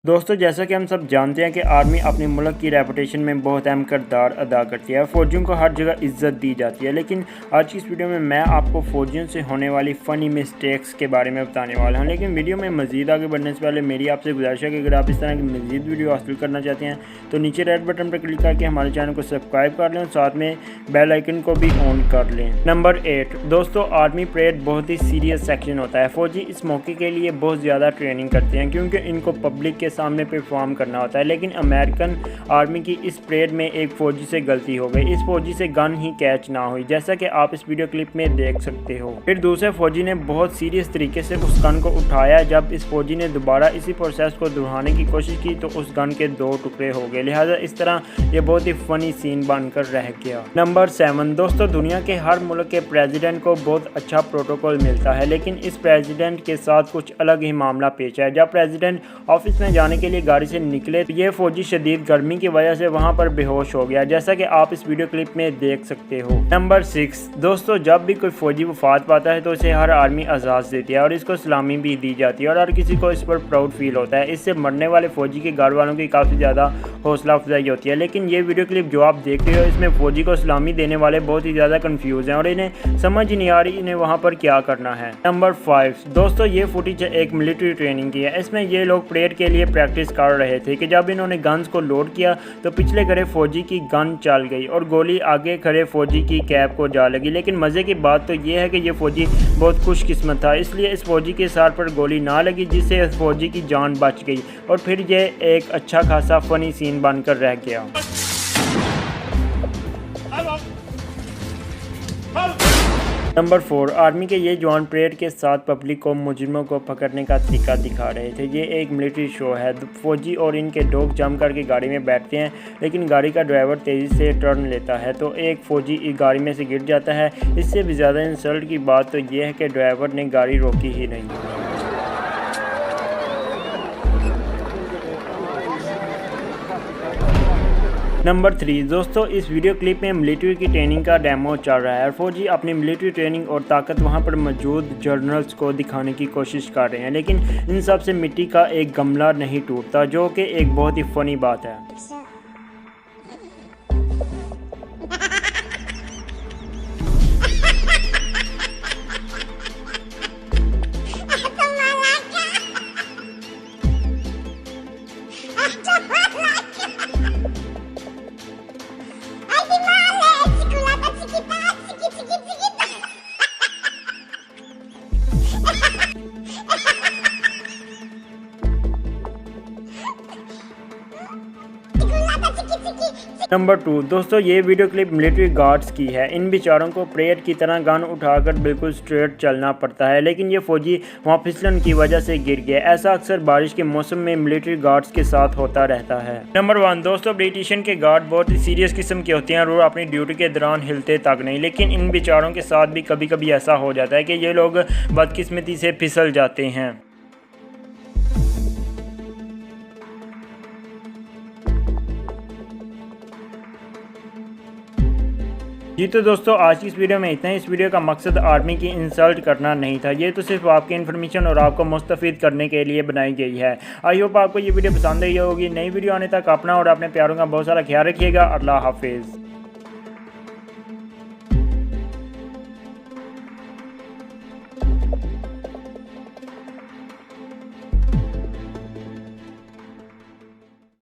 दोस्तों, जैसा कि हम सब जानते हैं कि आर्मी अपने मुल्क की रेपुटेशन में बहुत अहम किरदार अदा करती है। फ़ौजियों को हर जगह इज्जत दी जाती है। लेकिन आज की इस वीडियो में मैं आपको फ़ौजियों से होने वाली फ़नी मिस्टेक्स के बारे में बताने वाला हूं। लेकिन वीडियो में मज़ीद आगे बढ़ने से पहले मेरी आपसे गुजारिश है कि अगर आप इस तरह की मज़ीद वीडियो हासिल करना चाहते हैं तो नीचे रेड बटन पर क्लिक करके हमारे चैनल को सब्सक्राइब कर लें और साथ में बेल आइकन को भी ऑन कर लें। नंबर 8 दोस्तों, आर्मी परेड बहुत ही सीरियस सेक्शन होता है। फ़ौजी इस मौके के लिए बहुत ज़्यादा ट्रेनिंग करते हैं क्योंकि इनको पब्लिक के सामने परफॉर्म करना होता है। लेकिन अमेरिकन आर्मी की इस परेड में एक फ़ौजी से गलती हो गई। इस फ़ौजी से गन ही कैच ना हुई, जैसा कि आप इस वीडियो क्लिप में देख सकते हो। फिर दूसरे फ़ौजी ने बहुत सीरियस तरीके से उस गन को उठाया। जब इस फ़ौजी ने दोबारा इसी प्रोसेस को दोहराने की कोशिश की तो उस गन के 2 टुकड़े हो गए। लिहाजा इस तरह ये बहुत ही फ़नी सीन बनकर रह गया। नंबर 7 दोस्तों, दुनिया के हर मुल्क के प्रेसिडेंट को बहुत अच्छा प्रोटोकॉल मिलता है, लेकिन इस प्रेसिडेंट के साथ कुछ अलग ही मामला पेश है। जब प्रेसिडेंट ऑफिस में जाने के लिए गाड़ी से निकले तो ये फौजी शदीद गर्मी की वजह से वहां पर बेहोश हो गया, जैसा कि आप इस वीडियो क्लिप में देख सकते हो। नंबर 6 दोस्तों, जब भी कोई फौजी वफात पाता है तो इसे हर आर्मी आज़ाद देती है और इसको सलामी भी दी जाती है और हर किसी को इस पर प्राउड फील होता है। इससे मरने वाले फौजी के घर वालों की काफ़ी ज़्यादा हौसला अफजाई होती है। लेकिन ये वीडियो क्लिप जो आप देख रहे हो इसमें फौजी को सलामी देने वाले बहुत ही ज़्यादा कन्फ्यूज़ हैं और इन्हें समझ नहीं आ रही इन्हें वहाँ पर क्या करना है। नंबर 5 दोस्तों, ये फुटेज एक मिलिट्री ट्रेनिंग की है। इसमें ये लोग परेड के लिए प्रैक्टिस कर रहे थे कि जब इन्होंने गन्स को लोड किया तो पिछले खड़े फौजी की गन चल गई और गोली आगे खड़े फौजी की कैप को जा लगी। लेकिन मज़े की बात तो ये है कि ये फौजी बहुत खुशकिस्मत था, इसलिए इस फौजी के सर पर गोली ना लगी, जिससे इस फौजी की जान बच गई और फिर ये एक अच्छा खासा फनी सीन बनकर रह गया। नंबर 4 आर्मी के ये जवान परेड के साथ पब्लिक को मुजरिमों को पकड़ने का तरीका दिखा रहे थे। ये एक मिलिट्री शो है। फौजी और इनके डॉग जम करके गाड़ी में बैठते हैं, लेकिन गाड़ी का ड्राइवर तेज़ी से टर्न लेता है तो एक फ़ौजी इस गाड़ी में से गिर जाता है। इससे भी ज़्यादा इंसल्ट की बात तो ये है कि ड्राइवर ने गाड़ी रोकी ही नहीं। नंबर 3 दोस्तों, इस वीडियो क्लिप में मिलिट्री की ट्रेनिंग का डेमो चल रहा है और फौजी अपनी मिलिट्री ट्रेनिंग और ताकत वहां पर मौजूद जर्नल्स को दिखाने की कोशिश कर रहे हैं। लेकिन इन सब से मिट्टी का एक गमला नहीं टूटता, जो कि एक बहुत ही फनी बात है। नंबर 2 दोस्तों, ये वीडियो क्लिप मिलिट्री गार्ड्स की है। इन बेचारों को परेड की तरह गन उठाकर बिल्कुल स्ट्रेट चलना पड़ता है, लेकिन ये फौजी वहाँ फिसलन की वजह से गिर गए। ऐसा अक्सर बारिश के मौसम में मिलिट्री गार्ड्स के साथ होता रहता है। नंबर 1 दोस्तों, ब्रिटिशन के गार्ड बहुत ही सीरियस किस्म के होते हैं और अपनी ड्यूटी के दौरान हिलते तक नहीं। लेकिन इन बेचारों के साथ भी कभी कभी ऐसा हो जाता है कि ये लोग बदकिस्मती से फिसल जाते हैं। जी तो दोस्तों, आज की इस वीडियो में इतना ही। इस वीडियो का मकसद आर्मी की इंसल्ट करना नहीं था, ये तो सिर्फ आपकी इन्फॉर्मेशन और आपको मुस्तफ़ीद करने के लिए बनाई गई है। आई होप आपको ये वीडियो पसंद आई होगी। नई वीडियो आने तक अपना और अपने प्यारों का बहुत सारा ख्याल रखिएगा। अल्लाह हाफिज़।